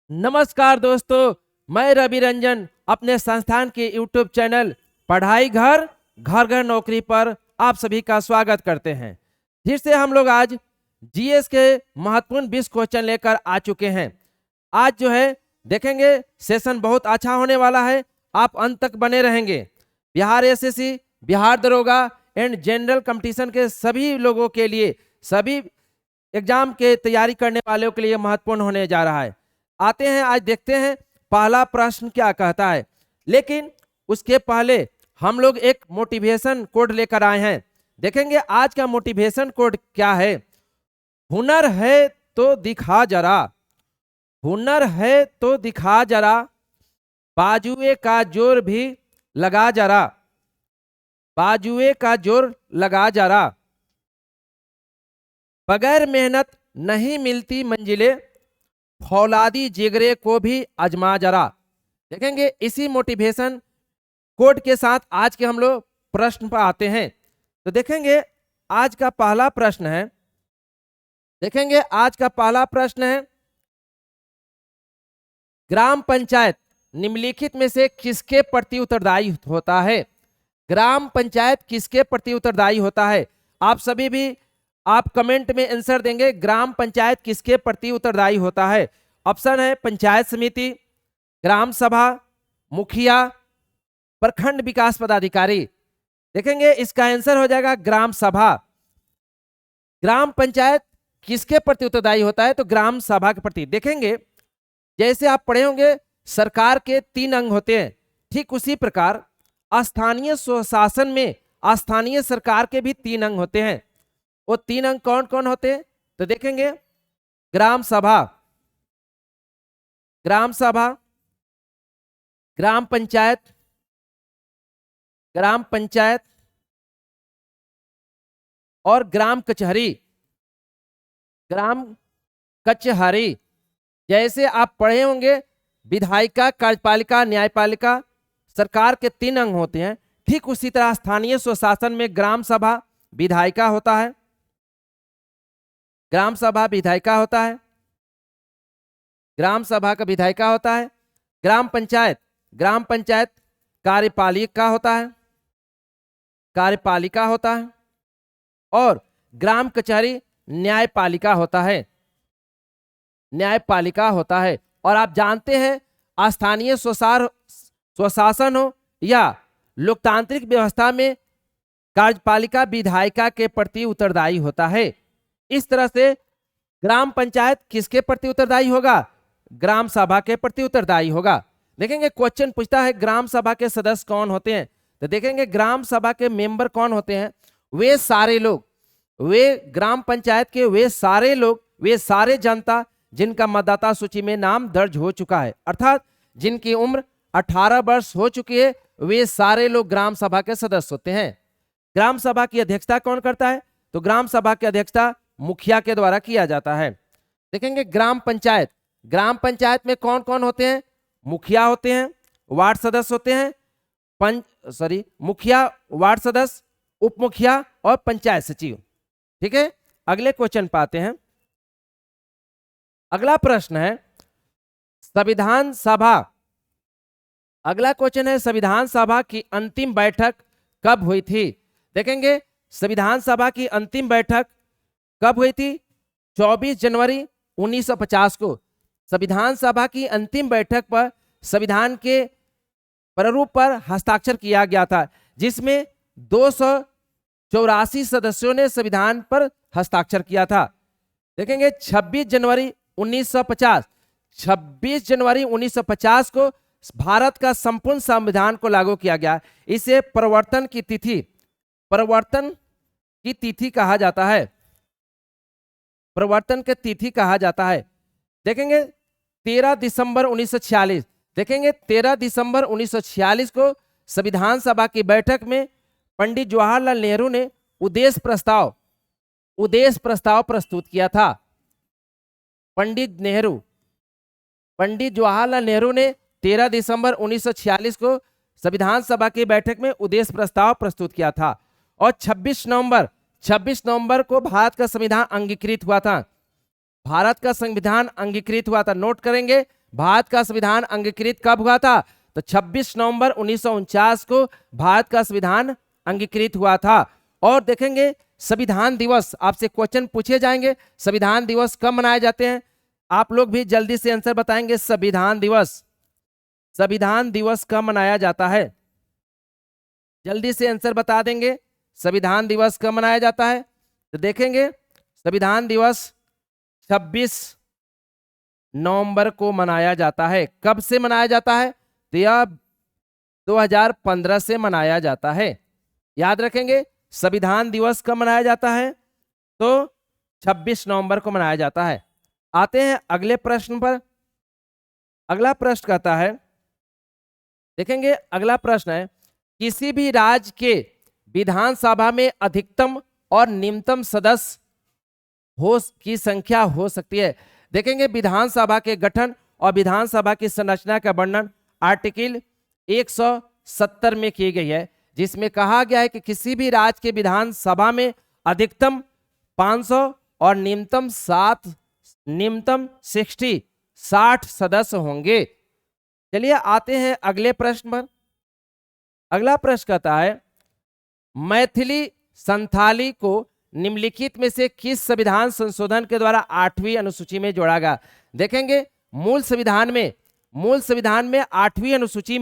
नमस्कार दोस्तों, मैं रवि रंजन अपने संस्थान के यूट्यूब चैनल पढ़ाई घर घर घर नौकरी पर आप सभी का स्वागत करते हैं। फिर से हम लोग आज जीएस के महत्वपूर्ण 20 क्वेश्चन लेकर आ चुके हैं। आज जो है देखेंगे सेशन बहुत अच्छा होने वाला है, आप अंत तक बने रहेंगे। बिहार एसएससी, बिहार दरोगा एंड जनरल कंपटीशन के सभी लोगों के लिए, सभी एग्जाम के तैयारी करने वालों के लिए महत्वपूर्ण होने जा रहा है। आते हैं, आज देखते हैं पहला प्रश्न क्या कहता है। लेकिन उसके पहले हम लोग एक मोटिवेशन कोड लेकर आए हैं। देखेंगे आज का मोटिवेशन कोड क्या है। हुनर है तो दिखा जरा, हुनर है तो दिखा जरा, बाजुए का जोर भी लगा जरा, बाजुए का जोर लगा जरा, बगैर मेहनत नहीं मिलती मंजिलें, फौलादी जिगरे को भी आजमा जरा। देखेंगे इसी मोटिवेशन कोड के साथ आज के हम लोग प्रश्न पर आते हैं। तो देखेंगे आज का पहला प्रश्न है, देखेंगे आज का पहला प्रश्न है, ग्राम पंचायत निम्नलिखित में से किसके प्रति उत्तरदायी होता है। ग्राम पंचायत किसके प्रति उत्तरदायी होता है। आप सभी भी आप कमेंट में आंसर देंगे, ग्राम पंचायत किसके प्रति उत्तरदायी होता है। ऑप्शन है पंचायत समिति, ग्राम सभा, मुखिया, प्रखंड विकास पदाधिकारी। देखेंगे इसका आंसर हो जाएगा ग्राम सभा। ग्राम पंचायत किसके प्रति उत्तरदायी होता है, तो ग्राम सभा के प्रति। देखेंगे जैसे आप पढ़े होंगे सरकार के 3 अंग होते हैं, ठीक उसी प्रकार स्थानीय स्वशासन में स्थानीय सरकार के भी 3 अंग होते हैं। वो 3 अंग कौन कौन होते हैं, तो देखेंगे ग्राम सभा, ग्राम सभा, ग्राम पंचायत, ग्राम पंचायत और ग्राम कचहरी, ग्राम कचहरी। जैसे आप पढ़े होंगे विधायिका, कार्यपालिका, न्यायपालिका, सरकार के 3 अंग होते हैं, ठीक उसी तरह स्थानीय स्वशासन में ग्राम सभा विधायिका होता है, ग्राम सभा विधायिका होता है, ग्राम सभा का विधायिका होता है। ग्राम पंचायत, ग्राम पंचायत कार्यपालिका होता है, कार्यपालिका होता है। और ग्राम कचहरी न्यायपालिका होता है, न्यायपालिका होता है। और आप जानते हैं स्थानीय स्वशासन हो या लोकतांत्रिक व्यवस्था में कार्यपालिका विधायिका के प्रति उत्तरदायी होता है। इस तरह से ग्राम पंचायत किसके प्रति उत्तरदायी होगा, ग्राम सभा के प्रति उत्तरदायी होगा। देखेंगे क्वेश्चन पूछता है ग्राम सभा के सदस्य कौन होते हैं, तो देखेंगे ग्राम सभा के मेंबर कौन होते हैं। वे सारे लोग, वे ग्राम पंचायत के वे सारे लोग, वे सारे जनता जिनका मतदाता सूची में नाम दर्ज हो चुका है, अर्थात जिनकी उम्र 18 वर्ष हो चुकी है, वे सारे लोग ग्राम सभा के सदस्य होते हैं। ग्राम सभा की अध्यक्षता कौन करता है, तो ग्राम सभा की अध्यक्षता मुखिया के द्वारा किया जाता है। देखेंगे ग्राम पंचायत, ग्राम पंचायत में कौन कौन होते हैं, मुखिया होते हैं, वार्ड सदस्य होते हैं, मुखिया, वार्ड सदस्य, उप मुखिया और पंचायत सचिव। ठीक है, अगले क्वेश्चन पाते हैं। अगला प्रश्न है संविधान सभा, अगला क्वेश्चन है संविधान सभा की अंतिम बैठक कब हुई थी। देखेंगे संविधान सभा की अंतिम बैठक कब हुई थी, 24 जनवरी 1950 को संविधान सभा की अंतिम बैठक पर संविधान के प्रारूप पर हस्ताक्षर किया गया था, जिसमें 284 सदस्यों ने संविधान पर हस्ताक्षर किया था। देखेंगे 26 जनवरी 1950, 26 जनवरी 1950 को भारत का संपूर्ण संविधान को लागू किया गया। इसे प्रवर्तन की तिथि, प्रवर्तन की तिथि कहा जाता है, प्रवर्तन की तिथि कहा जाता है। देखेंगे 13 दिसंबर 1946, देखेंगे 13 दिसंबर 1946 को संविधान सभा की बैठक में पंडित जवाहरलाल नेहरू ने उद्देश्य प्रस्ताव प्रस्तुत किया था। पंडित जवाहरलाल नेहरू ने 13 दिसंबर 1946 को संविधान सभा की बैठक में उद्देश्य प्रस्ताव प्रस्तुत किया था। और 26 नवंबर को भारत का संविधान अंगीकृत हुआ था, भारत का संविधान अंगीकृत हुआ था। नोट करेंगे भारत का संविधान अंगीकृत कब हुआ था? तो 26 नवंबर 1949 को भारत का संविधान अंगीकृत हुआ था। और देखेंगे संविधान दिवस, आपसे क्वेश्चन पूछे जाएंगे, संविधान दिवस कब मनाए जाते हैं? आप लोग भी जल्दी से आंसर बताएंगे। संविधान दिवस कब मनाया जाता है? जल्दी से आंसर बता देंगे। संविधान दिवस कब मनाया जाता है? तो देखेंगे संविधान दिवस 26 नवंबर को मनाया जाता है। कब से मनाया जाता है? तो यह 2015 से मनाया जाता है। याद रखेंगे संविधान दिवस कब मनाया जाता है? तो 26 नवंबर को मनाया जाता है। आते हैं अगले प्रश्न पर। अगला प्रश्न कहता है, देखेंगे अगला प्रश्न है, किसी भी राज्य के विधानसभा में अधिकतम और न्यूनतम सदस्य की संख्या हो सकती है। देखेंगे विधानसभा के गठन और विधानसभा की संरचना का वर्णन आर्टिकल 170 में की गई है, जिसमें कहा गया है कि किसी भी राज्य के विधानसभा में अधिकतम 500 और न्यूनतम 60 सदस्य होंगे। चलिए आते हैं अगले प्रश्न पर। अगला प्रश्न कहता है, मैथिली संथाली को निम्नलिखित में से किस संविधान संशोधन के द्वारा 8वीं अनुसूची में जोड़ा गया? देखेंगे मूल संविधान में 8वीं अनुसूची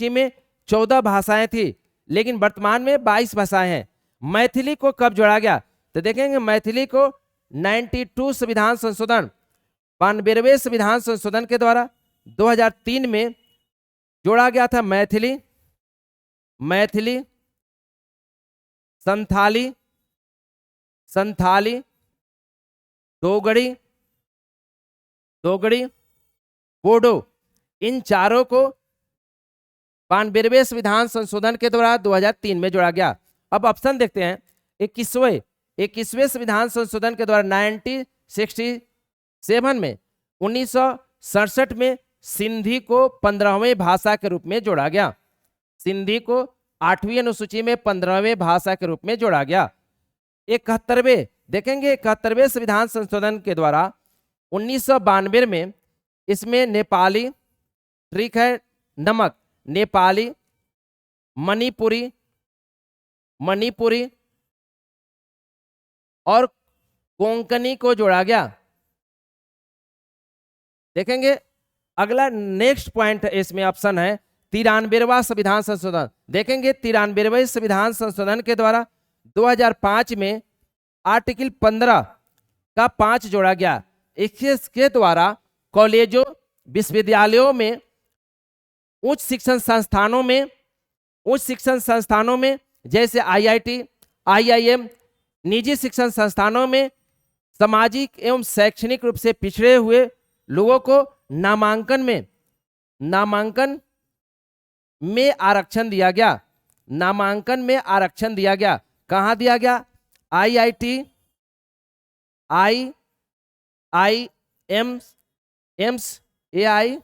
में 14 भाषाएं थी, लेकिन वर्तमान में 22 भाषाएं हैं। मैथिली को कब जोड़ा गया? तो देखेंगे मैथिली को 92 संविधान संशोधन 92वें संविधान संशोधन के द्वारा 2003 में जोड़ा गया था। मैथिली, संथाली, डोगरी, बोडो, इन चारों को 92वें संविधान संशोधन के द्वारा 2003 में जोड़ा गया। अब ऑप्शन देखते हैं। 21वें संविधान संशोधन के द्वारा 1967 में 1967 में सिंधी को 15वें भाषा के रूप में जोड़ा गया। सिंधी को 8वीं अनुसूची में 15वें भाषा के रूप में जोड़ा गया। 71वें देखेंगे 71वें संविधान संशोधन के द्वारा 1992 में इसमें नेपाली, ठीक है, नमक, नेपाली, मणिपुरी और कोंकणी को जोड़ा गया। देखेंगे अगला नेक्स्ट पॉइंट इसमें ऑप्शन है 93वां संविधान संशोधन। देखेंगे 93वें संविधान संशोधन के द्वारा 2005 में आर्टिकल 15 का 5 जोड़ा गया। इसके द्वारा कॉलेजों, विश्वविद्यालयों में, उच्च शिक्षण संस्थानों में जैसे IIT, IIM, निजी शिक्षण संस्थानों में सामाजिक एवं शैक्षणिक रूप से पिछड़े हुए लोगों को नामांकन में आरक्षण दिया गया। कहाँ दिया गया? IIT, IIMs, AIMs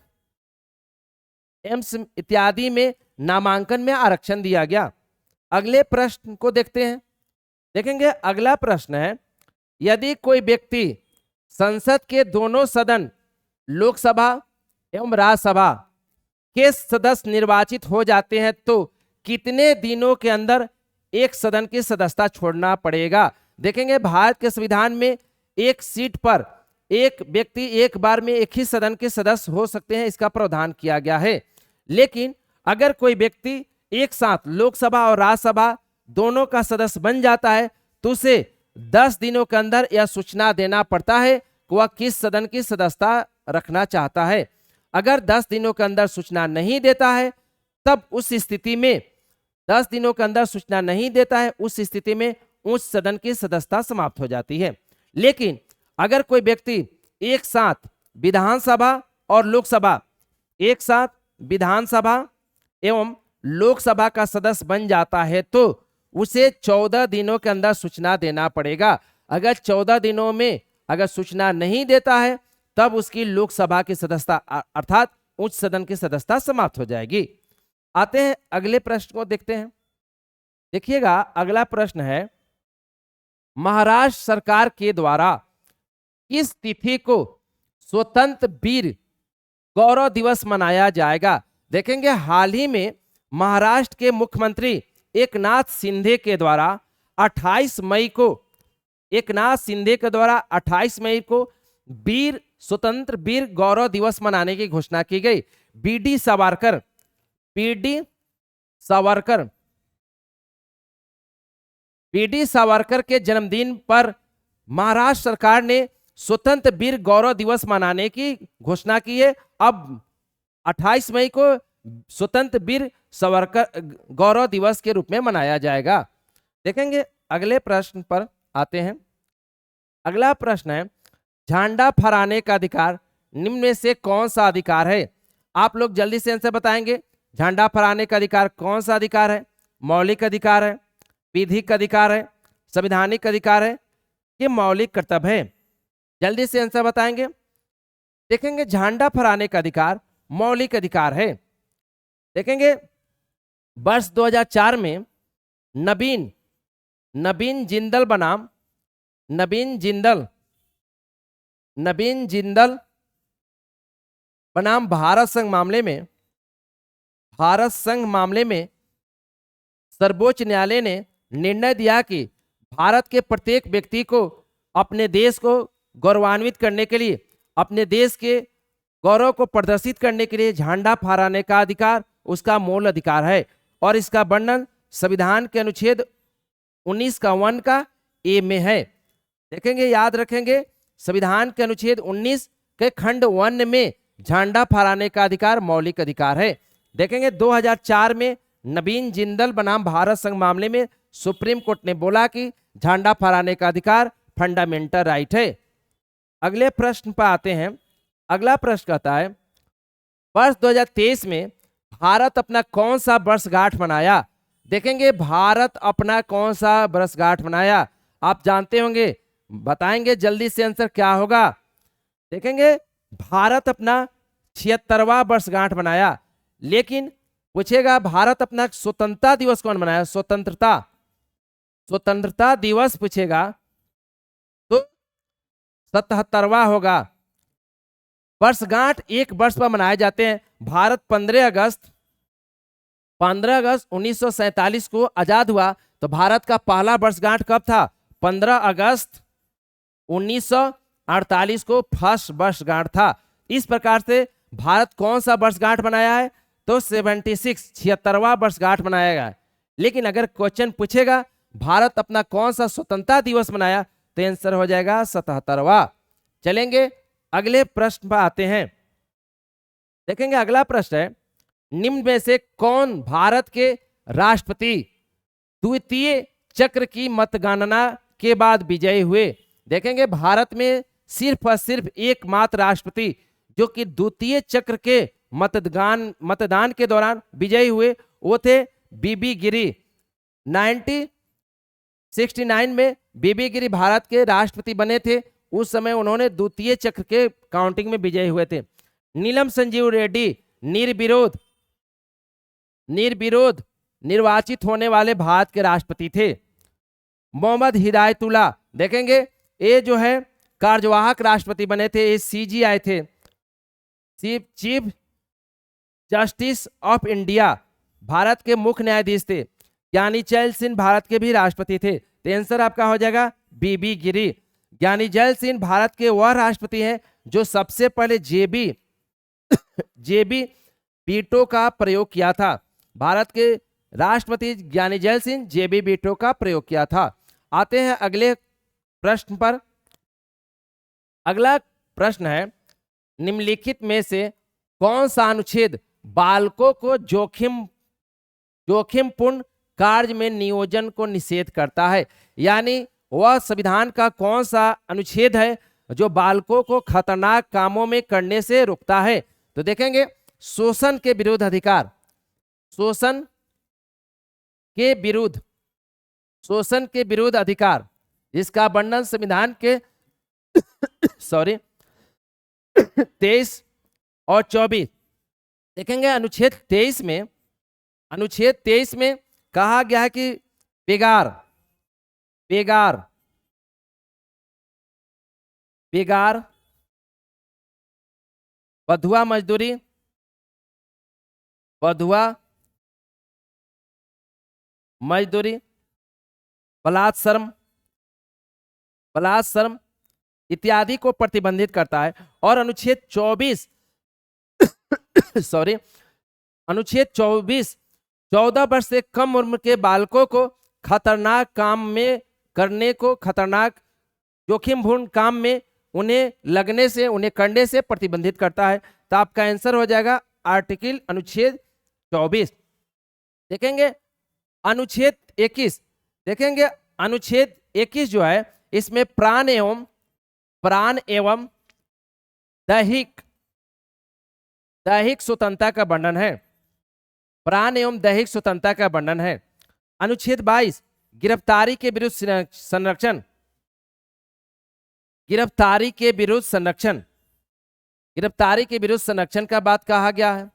इत्यादि में नामांकन में आरक्षण दिया गया। अगले प्रश्न को देखते हैं। देखेंगे अगला प्रश्न है, यदि कोई व्यक्ति संसद के दोनों सदन लोकसभा एवं राज्यसभा के सदस्य निर्वाचित हो जाते हैं तो कितने दिनों के अंदर एक सदन की सदस्यता छोड़ना पड़ेगा? देखेंगे भारत के संविधान में एक सीट पर एक व्यक्ति एक बार में एक ही सदन के सदस्य हो सकते हैं, इसका प्रावधान किया गया है। लेकिन अगर कोई व्यक्ति एक साथ लोकसभा और राज्यसभा दोनों का सदस्य बन जाता है तो उसे 10 दिनों के अंदर यह सूचना देना पड़ता है कि वह किस सदन की सदस्यता रखना चाहता है। अगर 10 दिनों के अंदर सूचना नहीं देता है तब उस स्थिति में 10 दिनों के अंदर सूचना नहीं देता है उस स्थिति में उस सदन की सदस्यता समाप्त हो जाती है। लेकिन अगर कोई व्यक्ति एक साथ विधानसभा और लोकसभा, एक साथ विधानसभा एवं लोकसभा का सदस्य बन जाता है तो उसे 14 दिनों के अंदर सूचना देना पड़ेगा। अगर 14 दिनों में अगर सूचना नहीं देता है तब उसकी लोकसभा की सदस्यता अर्थात उच्च सदन की सदस्यता समाप्त हो जाएगी। आते हैं अगले प्रश्न को देखते हैं। देखिएगा अगला प्रश्न है, महाराष्ट्र सरकार के द्वारा किस तिथि को स्वतंत्र वीर गौरव दिवस मनाया जाएगा? देखेंगे हाल ही में महाराष्ट्र के मुख्यमंत्री एकनाथ शिंदे के द्वारा 28 मई को एकनाथ शिंदे के द्वारा 28 मई को वीर स्वतंत्र वीर गौरव दिवस मनाने की घोषणा की गई। बीडी सावरकर बीडी सावरकर के जन्मदिन पर महाराष्ट्र सरकार ने स्वतंत्र वीर गौरव दिवस मनाने की घोषणा की है। अब 28 मई को स्वतंत्र वीर सावरकर गौरव दिवस के रूप में मनाया जाएगा। देखेंगे अगले प्रश्न पर आते हैं। अगला प्रश्न है, झंडा फहराने का अधिकार निम्न में से कौन सा अधिकार है? आप लोग जल्दी से आंसर बताएंगे। झंडा फहराने का अधिकार कौन सा अधिकार है? मौलिक अधिकार है, विधिक अधिकार है, संवैधानिक अधिकार है, ये मौलिक कर्तव्य है? जल्दी से आंसर बताएंगे। देखेंगे झंडा फहराने का अधिकार मौलिक अधिकार है। देखेंगे वर्ष 2004 में नवीन जिंदल बनाम भारत संघ मामले में सर्वोच्च न्यायालय ने निर्णय दिया कि भारत के प्रत्येक व्यक्ति को अपने देश को गौरवान्वित करने के लिए, अपने देश के गौरव को प्रदर्शित करने के लिए झंडा फहराने का अधिकार उसका मूल अधिकार है। और इसका वर्णन संविधान के अनुच्छेद 19 का 1 का ए में है। देखेंगे, याद रखेंगे, संविधान के अनुच्छेद 19 के खंड 1 में झंडा फहराने का अधिकार मौलिक अधिकार है। देखेंगे 2004 में नवीन जिंदल बनाम भारत संघ मामले में सुप्रीम कोर्ट ने बोला कि झंडा फहराने का अधिकार फंडामेंटल राइट है। अगले प्रश्न पर आते हैं। अगला प्रश्न कहता है, वर्ष 2023 में भारत अपना कौन सा वर्षगांठ मनाया? देखेंगे भारत अपना कौन सा वर्षगांठ मनाया? आप जानते होंगे, बताएंगे जल्दी से आंसर क्या होगा। देखेंगे भारत अपना 76वां वर्षगांठ मनाया। लेकिन पूछेगा भारत अपना स्वतंत्रता दिवस कौन मनाया? स्वतंत्रता दिवस पूछेगा तो 77वां होगा। वर्षगांठ एक वर्ष पर मनाए जाते हैं। भारत 15 अगस्त 1947 को आजाद हुआ, तो भारत का पहला वर्षगांठ कब था? 15 अगस्त 1948 को फर्स्ट वर्षगांठ था। इस प्रकार से भारत कौन सा वर्षगांठ मनाया है? तो 76वां वर्षगांठ मनाया गया। लेकिन अगर क्वेश्चन पूछेगा भारत अपना कौन सा स्वतंत्रता दिवस मनाया, तो आंसर हो जाएगा 77वां। चलेंगे अगले प्रश्न पर आते हैं। देखेंगे अगला प्रश्न है, निम्न में से कौन भारत के राष्ट्रपति द्वितीय चक्र की मतगणना के बाद विजयी हुए? देखेंगे भारत में सिर्फ और सिर्फ एकमात्र राष्ट्रपति जो कि द्वितीय चक्र के मतदान के दौरान विजयी हुए वो थे बीबी गिरी। 1969 में बीबी गिरी भारत के राष्ट्रपति बने थे। उस समय उन्होंने द्वितीय चक्र के काउंटिंग में विजयी हुए थे। नीलम संजीव रेड्डी निर्विरोध निर्वाचित होने वाले भारत के राष्ट्रपति थे। मोहम्मद हिदायतुल्लाह, देखेंगे ये जो है कार्यवाहक राष्ट्रपति बने थे, ये सीजीआई थे, chief justice of India, Bharat के मुख्य न्यायाधीश थे। ज्ञानी जैल सिंह भारत के भी राष्ट्रपति थे। तो आंसर आपका हो जाएगा बीबी गिरी। ज्ञानी जैल सिंह भारत के वह राष्ट्रपति हैं जो सबसे पहले जेबी वीटो का प्रयोग किया था। भारत के राष्ट्रपति ज्ञानी जैल सिंह जेबी वीटो का प्रयोग किया था। आते हैं अगले प्रश्न पर। अगला प्रश्न है, निम्नलिखित में से कौन सा अनुच्छेद बालकों को जोखिमपूर्ण कार्य में नियोजन को निषेध करता है? यानी वह संविधान का कौन सा अनुच्छेद है जो बालकों को खतरनाक कामों में करने से रोकता है? तो देखेंगे शोषण के विरुद्ध अधिकार, शोषण के विरुद्ध अधिकार, इसका वर्णन संविधान के 23 और 24। देखेंगे अनुच्छेद 23 में कहा गया है कि बेगार बंधुआ मजदूरी, बंधुआ मजदूरी, बलात्श्रम, बलात्श्रम इत्यादि को प्रतिबंधित करता है। और अनुच्छेद 24 सॉरी अनुच्छेद 24 14 वर्ष से कम उम्र के बालकों को खतरनाक काम में करने को, खतरनाक जोखिमपूर्ण काम में उन्हें लगने से, उन्हें करने से प्रतिबंधित करता है। तो आपका आंसर हो जाएगा आर्टिकल अनुच्छेद 24। देखेंगे अनुच्छेद 21, देखेंगे अनुच्छेद 21 जो है इसमें प्राण एवं दैहिक स्वतंत्रता का वर्णन है। प्राण एवं दैहिक स्वतंत्रता का वर्णन है। अनुच्छेद 22 गिरफ्तारी के विरुद्ध संरक्षण, गिरफ्तारी के विरुद्ध संरक्षण, गिरफ्तारी के विरुद्ध संरक्षण का बात कहा गया है।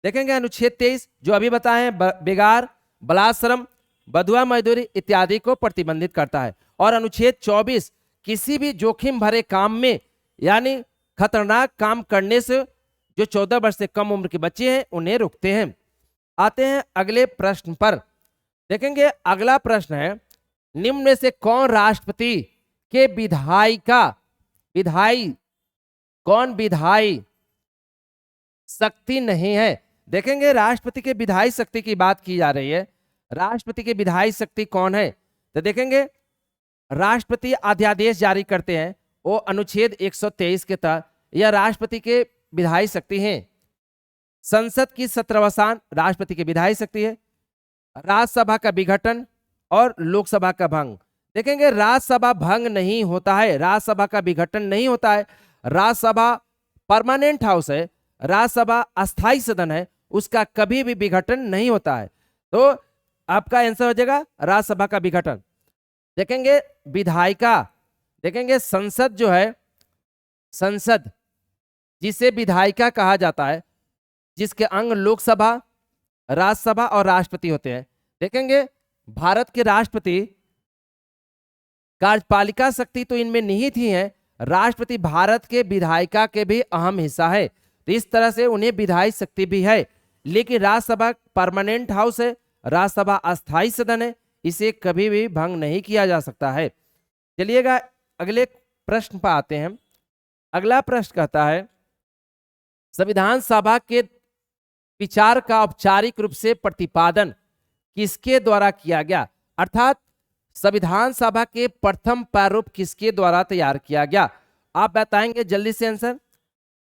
देखेंगे अनुच्छेद 23 जो अभी बताए हैं बेगार, बलात्श्रम, बंधुआ मजदूरी इत्यादि को प्रतिबंधित करता है। और अनुच्छेद 24 किसी भी जोखिम भरे काम में यानी खतरनाक काम करने से जो 14 वर्ष से कम उम्र के बच्चे हैं उन्हें रोकते हैं। आते हैं अगले प्रश्न पर। देखेंगे अगला प्रश्न है, निम्न में से कौन राष्ट्रपति के कौन विधायी शक्ति नहीं है। देखेंगे राष्ट्रपति के विधायी शक्ति की बात की जा रही है। राष्ट्रपति की विधायी शक्ति कौन है, तो देखेंगे राष्ट्रपति अध्यादेश जारी करते हैं, वो अनुच्छेद 123 के तहत यह राष्ट्रपति के विधायी शक्ति हैं। संसद की सत्रावसान राष्ट्रपति की विधायी शक्ति है। राज्यसभा का विघटन और लोकसभा का भंग। देखेंगे राज्यसभा भंग नहीं होता है, राज्यसभा का विघटन नहीं होता है। राज्यसभा परमानेंट हाउस है, राज्यसभा अस्थायी सदन है, उसका कभी भी विघटन नहीं होता है। तो आपका आंसर हो जाएगा राज्यसभा का विघटन। देखेंगे विधायिका, देखेंगे संसद जो है, संसद जिसे विधायिका कहा जाता है, जिसके अंग लोकसभा, राज्यसभा और राष्ट्रपति होते हैं। देखेंगे भारत के राष्ट्रपति कार्यपालिका शक्ति तो इनमें निहित ही है, राष्ट्रपति भारत के विधायिका के भी अहम हिस्सा है, तो इस तरह से उन्हें विधायी शक्ति भी है। लेकिन राज्यसभा परमानेंट हाउस है, राज्यसभा अस्थायी सदन है, इसे कभी भी भंग नहीं किया जा सकता है। चलिएगा अगले प्रश्न पर आते हैं। अगला प्रश्न कहता है, संविधान सभा के विचार का औपचारिक रूप से प्रतिपादन किसके द्वारा किया गया, अर्थात संविधान सभा के प्रथम प्रारूप किसके द्वारा तैयार किया गया। आप बताएंगे जल्दी से आंसर।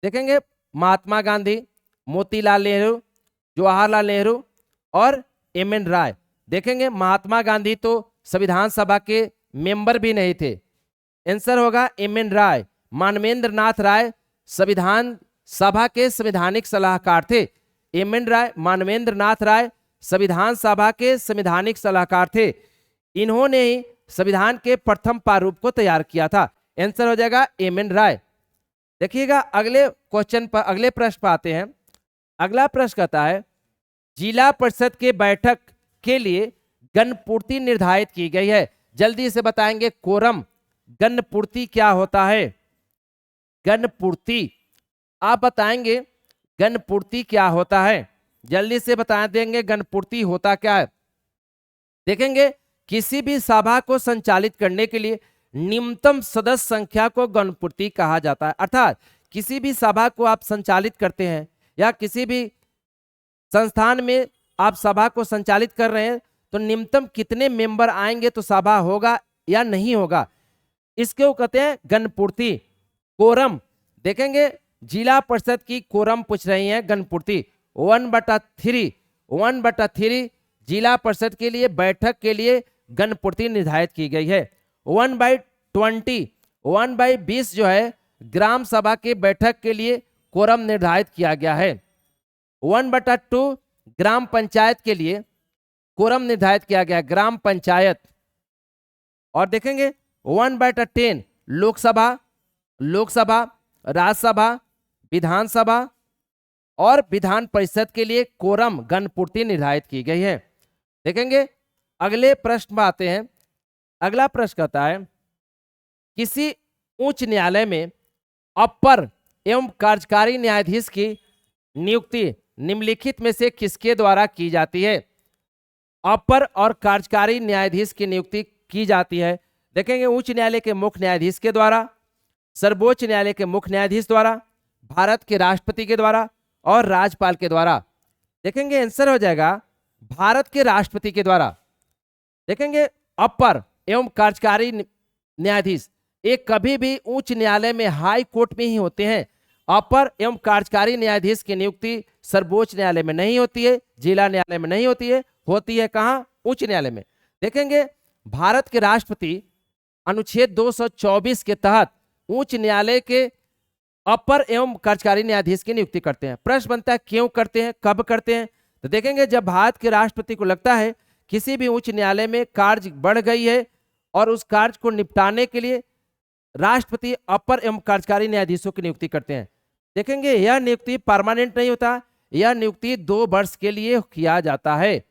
देखेंगे महात्मा गांधी, मोतीलाल नेहरू, जवाहरलाल नेहरू और एम.एन. राय। देखेंगे महात्मा गांधी तो संविधान सभा के मेंबर भी नहीं थे, आंसर होगा एम.एन. राय। मानवेंद्र नाथ राय संविधान सभा के संवैधानिक सलाहकार थे। एम.एन. राय, मानवेंद्र नाथ राय संविधान सभा के संवैधानिक सलाहकार थे। इन्होंने ही संविधान के प्रथम प्रारूप को तैयार किया था। आंसर हो जाएगा एम.एन. राय। देखिएगा अगले क्वेश्चन पर, अगले प्रश्न पर आते हैं। अगला प्रश्न कहता है, जिला परिषद के बैठक के लिए गणपूर्ति निर्धारित की गई है। जल्दी से बताएंगे कोरम, गणपूर्ति क्या होता है। गणपूर्ति आप बताएंगे गणपूर्ति क्या होता है, जल्दी से बता देंगे गणपूर्ति होता क्या है। देखेंगे किसी भी सभा को संचालित करने के लिए न्यूनतम सदस्य संख्या को गणपूर्ति कहा जाता है। अर्थात किसी भी सभा को आप संचालित करते हैं या किसी भी संस्थान में आप सभा को संचालित कर रहे हैं, तो न्यूनतम कितने मेंबर आएंगे तो सभा होगा या नहीं होगा, इसको कहते हैं गणपूर्ति। कोरम, देखेंगे जिला परिषद की कोरम पूछ रही है गणपूर्ति 1/3 जिला परिषद के लिए बैठक के लिए गणपूर्ति निर्धारित की गई है। 1/20 जो है ग्राम सभा के बैठक के लिए कोरम निर्धारित किया गया है। 1/2 ग्राम पंचायत के लिए कोरम निर्धारित किया गया, ग्राम पंचायत। और देखेंगे 1/10 लोकसभा, राज्यसभा, विधानसभा और विधान परिषद के लिए कोरम गणपूर्ति निर्धारित की गई है। देखेंगे अगले प्रश्न में आते हैं। अगला प्रश्न कहता है, किसी उच्च न्यायालय में अपर एवं कार्यकारी न्यायाधीश की नियुक्ति निम्नलिखित में से किसके द्वारा की जाती है? अपर और कार्यकारी न्यायाधीश की नियुक्ति की जाती है, देखेंगे उच्च न्यायालय के मुख्य न्यायाधीश के द्वारा, सर्वोच्च न्यायालय के मुख्य न्यायाधीश द्वारा, भारत के राष्ट्रपति के द्वारा और राज्यपाल के द्वारा। देखेंगे आंसर हो जाएगा भारत के राष्ट्रपति के द्वारा। देखेंगे अपर एवं कार्यकारी न्यायाधीश एक कभी भी उच्च न्यायालय में हाई कोर्ट में ही होते हैं। अपर एवं कार्यकारी न्यायाधीश की नियुक्ति सर्वोच्च न्यायालय में नहीं होती है, जिला न्यायालय में नहीं होती है कहाँ? उच्च न्यायालय में। देखेंगे भारत के राष्ट्रपति अनुच्छेद 224 के तहत उच्च न्यायालय के अपर एवं कार्यकारी न्यायाधीश की नियुक्ति करते हैं। प्रश्न बनता है क्यों करते हैं, कब करते हैं? तो देखेंगे जब भारत के राष्ट्रपति को लगता है किसी भी उच्च न्यायालय में कार्य बढ़ गई है और उस कार्य को निपटाने के लिए राष्ट्रपति अपर एवं कार्यकारी न्यायाधीशों की नियुक्ति करते हैं। देखेंगे यह नियुक्ति परमानेंट नहीं होता, यह नियुक्ति 2 वर्ष के लिए किया जाता है।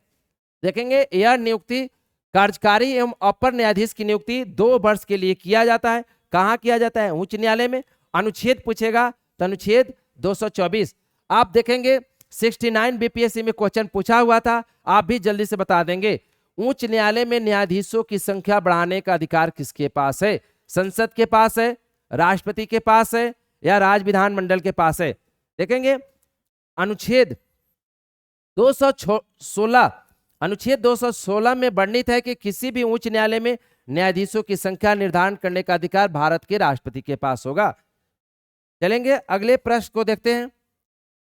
देखेंगे यह नियुक्ति कार्यकारी एवं अपर न्यायाधीश की नियुक्ति 2 वर्ष के लिए किया जाता है। कहाँ किया जाता है? उच्च न्यायालय में। अनुच्छेद पूछेगा तो अनुच्छेद 224। आप देखेंगे 69 बीपीएससी में क्वेश्चन पूछा हुआ था, आप भी जल्दी से बता देंगे। उच्च न्यायालय में न्यायाधीशों की संख्या बढ़ाने का अधिकार किसके पास है? संसद के पास है, राष्ट्रपति के पास है या राज्य विधानमंडल के पास है? देखेंगे अनुच्छेद 216 में वर्णित है कि किसी भी उच्च न्यायालय में न्यायाधीशों की संख्या निर्धारण करने का अधिकार भारत के राष्ट्रपति के पास होगा। चलेंगे अगले प्रश्न को देखते हैं।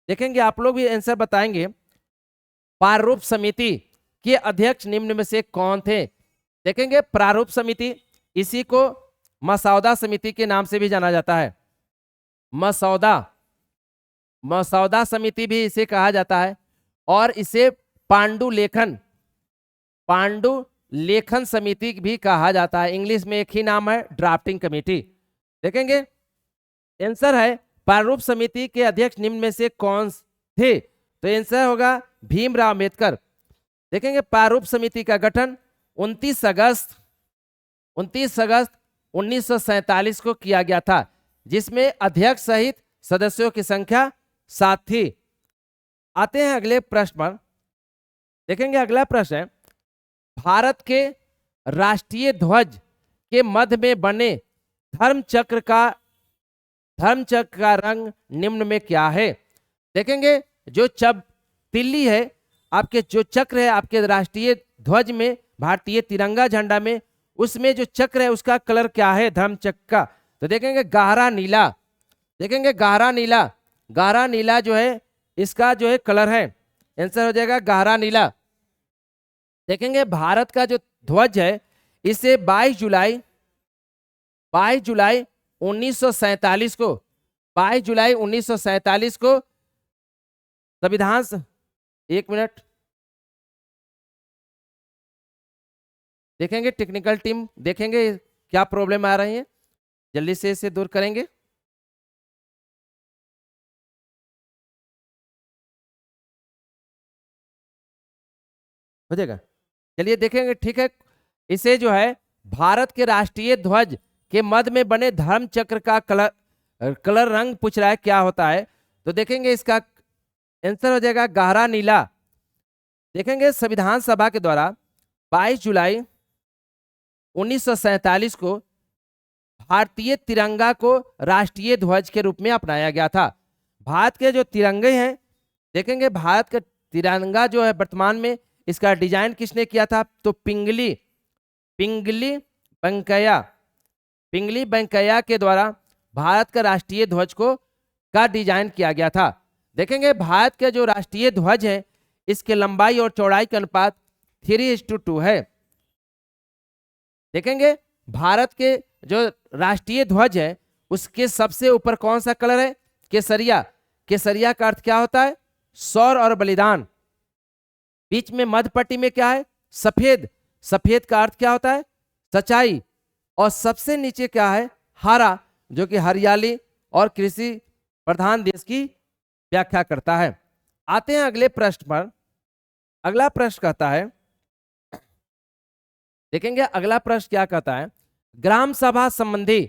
देखेंगे आप लोग भी आंसर बताएंगे। प्रारूप समिति के अध्यक्ष निम्न में से कौन थे? देखेंगे प्रारूप समिति, इसी को मसौदा समिति के नाम से भी जाना जाता है। मसौदा समिति भी इसे कहा जाता है और इसे पांडुलेखन समिति भी कहा जाता है। इंग्लिश में एक ही नाम है, ड्राफ्टिंग कमेटी। देखेंगे आंसर है प्रारूप समिति के अध्यक्ष निम्न में से कौन थे? तो आंसर होगा भीमराव अंबेडकर। देखेंगे प्रारूप समिति का गठन 29 अगस्त 1947 को किया गया था, जिसमें अध्यक्ष सहित सदस्यों की संख्या 7 थी। आते हैं अगले प्रश्न पर। देखेंगे अगला प्रश्न है भारत के राष्ट्रीय ध्वज के मध्य में बने धर्मचक्र का रंग निम्न में क्या है? देखेंगे जो तिल्ली है, आपके जो चक्र है आपके राष्ट्रीय ध्वज में, भारतीय तिरंगा झंडा में, उसमें जो चक्र है उसका कलर क्या है धर्मचक्र का? तो देखेंगे गहरा नीला। देखेंगे गहरा नीला जो है इसका जो है कलर है, आंसर हो जाएगा गहरा नीला। देखेंगे भारत का जो ध्वज है इसे 22 जुलाई 1947 को संविधान, एक मिनट देखेंगे टेक्निकल टीम देखेंगे क्या प्रॉब्लम आ रही है, जल्दी से इसे दूर करेंगे। हो जाएगा, चलिए देखेंगे। ठीक है, इसे जो है भारत के राष्ट्रीय ध्वज के मध्य में बने धर्म चक्र का कलर रंग पूछ रहा है क्या होता है, तो देखेंगे इसका आंसर हो जाएगा गहरा नीला। देखेंगे संविधान सभा के द्वारा 22 जुलाई 1947 को भारतीय तिरंगा को राष्ट्रीय ध्वज के रूप में अपनाया गया था। भारत के जो तिरंगे हैं, देखेंगे भारत का तिरंगा जो है वर्तमान में इसका डिजाइन किसने किया था? तो पिंगली वेंकैया के द्वारा भारत का राष्ट्रीय ध्वज का डिजाइन किया गया था। देखेंगे भारत के जो राष्ट्रीय ध्वज है इसके लंबाई और चौड़ाई का अनुपात 3:2 है। देखेंगे भारत के जो राष्ट्रीय ध्वज है उसके सबसे ऊपर कौन सा कलर है? केसरिया। केसरिया का अर्थ क्या होता है? शौर्य और बलिदान। बीच में मध्य पट्टी में क्या है? सफेद। सफेद का अर्थ क्या होता है? सच्चाई। और सबसे नीचे क्या है? हरा, जो कि हरियाली और कृषि प्रधान देश की व्याख्या करता है। आते हैं अगले प्रश्न पर। अगला प्रश्न कहता है, देखेंगे अगला प्रश्न क्या कहता है, ग्राम सभा संबंधी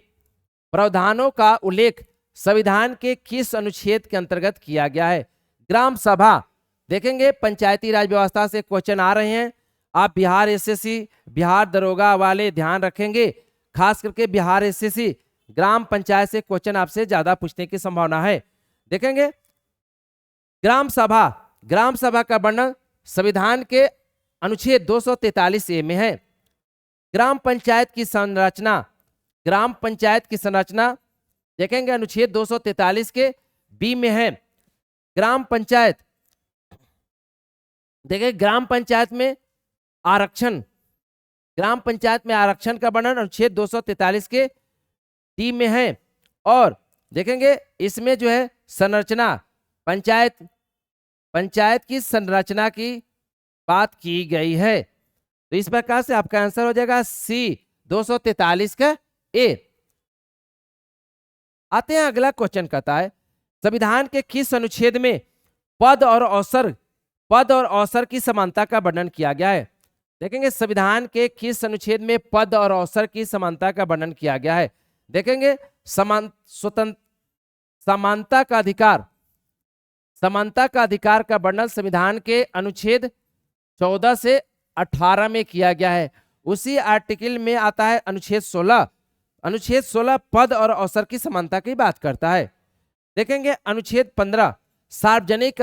प्रावधानों का उल्लेख संविधान के किस अनुच्छेद के अंतर्गत किया गया है? ग्राम सभा, देखेंगे पंचायती राज व्यवस्था से क्वेश्चन आ रहे हैं। आप बिहार एसएससी, बिहार दरोगा वाले ध्यान रखेंगे, खास करके बिहार एसएससी ग्राम पंचायत से क्वेश्चन आपसे ज्यादा पूछने की संभावना है। देखेंगे ग्राम सभा का वर्णन संविधान के अनुच्छेद 243A में है। ग्राम पंचायत की संरचना देखेंगे अनुच्छेद 243 के बी में है। ग्राम पंचायत, देखिए ग्राम पंचायत में आरक्षण का वर्णन अनुच्छेद 243 के डी में है। और देखेंगे इसमें जो है संरचना, पंचायत की संरचना की बात की गई है। तो इस प्रकार से आपका आंसर हो जाएगा सी 243 का ए। आते हैं अगला क्वेश्चन, कहता है संविधान के किस अनुच्छेद में पद और अवसर की समानता का वर्णन किया गया है? देखेंगे संविधान के किस अनुच्छेद में पद और अवसर की समानता का वर्णन किया गया है? देखेंगे समानता का अधिकार का वर्णन संविधान के अनुच्छेद 14 से 18 में किया गया है। उसी आर्टिकल में आता है अनुच्छेद 16 पद और अवसर की समानता की बात करता है। देखेंगे अनुच्छेद 15 सार्वजनिक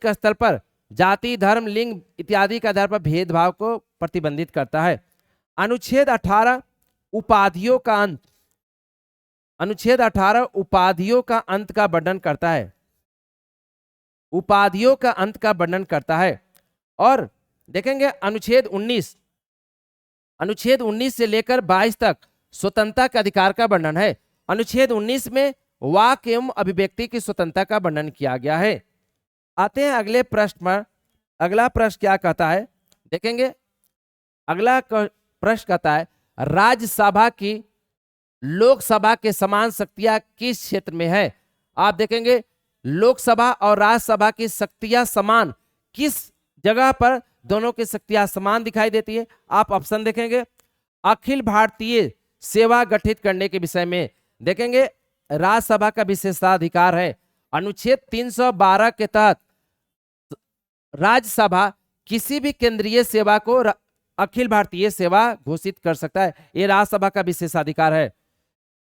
स्थल पर जाति, धर्म, लिंग इत्यादि के आधार पर भेदभाव को प्रतिबंधित करता है। अनुच्छेद 18 उपाधियों का अंत का वर्णन करता है। और देखेंगे अनुच्छेद 19 से लेकर 22 तक स्वतंत्रता के अधिकार का वर्णन है। अनुच्छेद 19 में वाक एवं अभिव्यक्ति की स्वतंत्रता का वर्णन किया गया है। आते हैं अगले प्रश्न पर। अगला प्रश्न क्या कहता है? देखेंगे अगला प्रश्न कहता है राज्यसभा की लोकसभा के समान शक्तियां किस क्षेत्र में है? आप देखेंगे लोकसभा और राज्यसभा की शक्तियां समान किस जगह पर दोनों की शक्तियां समान दिखाई देती है? आप ऑप्शन देखेंगे अखिल भारतीय सेवा गठित करने के विषय में। देखेंगे राज्यसभा का विशेषाधिकार है। अनुच्छेद 312 के तहत राज्यसभा किसी भी केंद्रीय सेवा को अखिल भारतीय सेवा घोषित कर सकता है। ये राज्यसभा का विशेषाधिकार है।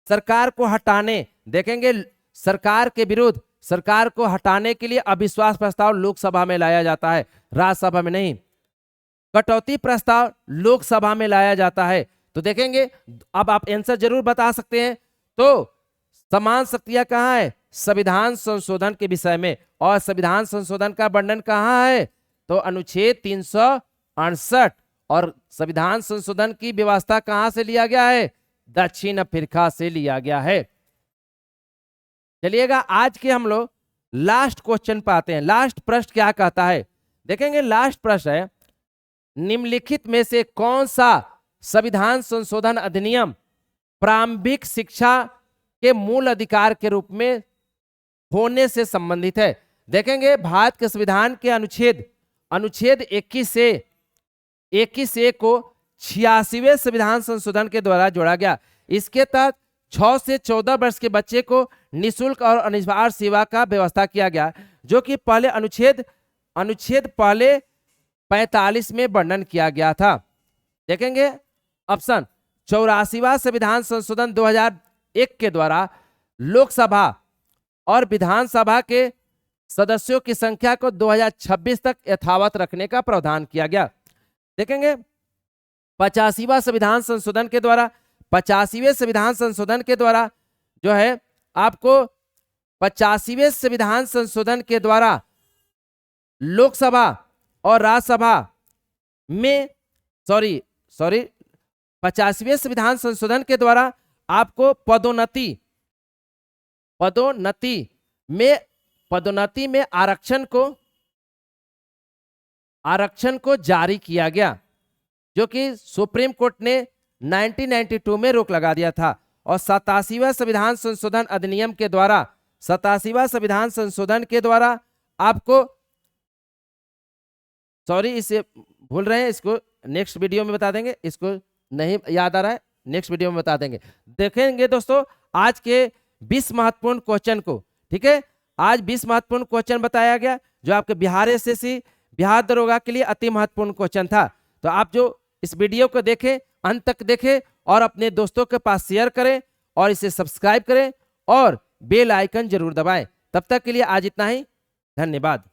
सरकार को हटाने, देखेंगे सरकार के विरुद्ध, सरकार को हटाने के लिए अविश्वास प्रस्ताव लोकसभा में लाया जाता है, राज्यसभा में नहीं। कटौती प्रस्ताव लोकसभा में लाया जाता है। तो देखेंगे अब आप आंसर जरूर बता सकते हैं। तो समान शक्तियां कहाँ है? संविधान संशोधन के विषय में। और संविधान संशोधन का वर्णन कहाँ है? तो अनुच्छेद 368। और संविधान संशोधन की व्यवस्था कहां से लिया गया है? दक्षिण अफ्रीका से लिया गया है। चलिएगा आज के हम लोग लास्ट क्वेश्चन पे आते हैं। लास्ट प्रश्न क्या कहता है? देखेंगे लास्ट प्रश्न है निम्नलिखित में से कौन सा संविधान संशोधन अधिनियम प्रारंभिक शिक्षा के मूल अधिकार के रूप में होने से संबंधित है? देखेंगे भारत के संविधान के अनुच्छेद 21 ए को 86वें संविधान संशोधन के द्वारा जोड़ा गया। इसके तहत 6 से 14 वर्ष के बच्चे को निःशुल्क और अनिवार्य सेवा का व्यवस्था किया गया, जो कि पहले अनुच्छेद 45 में वर्णन किया गया था। देखेंगे ऑप्शन 84वां संविधान संशोधन 2001 के द्वारा लोकसभा और विधानसभा के सदस्यों की संख्या को 2026 तक यथावत रखने का प्रावधान किया गया। देखेंगे 85वां संविधान संशोधन के द्वारा 85वें संविधान संशोधन के द्वारा जो है आपको 85वें संविधान संशोधन के द्वारा लोकसभा और राज्यसभा में 85वें संविधान संशोधन के द्वारा आपको पदोन्नति में आरक्षण को जारी किया गया, जो कि सुप्रीम कोर्ट ने 1992 में रोक लगा दिया था। और 87वां संविधान संशोधन अधिनियम के द्वारा 87वां संविधान संशोधन के द्वारा आपको इसे भूल रहे हैं, इसको नेक्स्ट वीडियो में बता देंगे, इसको नहीं याद आ रहा है नेक्स्ट वीडियो में बता देंगे। देखेंगे दोस्तों आज के 20 महत्वपूर्ण क्वेश्चन को। ठीक है, आज 20 महत्वपूर्ण क्वेश्चन बताया गया जो आपके बिहार एसएससी, बिहार दरोगा के लिए अति महत्वपूर्ण क्वेश्चन था। तो आप जो इस वीडियो को देखें, अंत तक देखें और अपने दोस्तों के पास शेयर करें और इसे सब्सक्राइब करें और बेल आइकन जरूर दबाएं। तब तक के लिए आज इतना ही, धन्यवाद।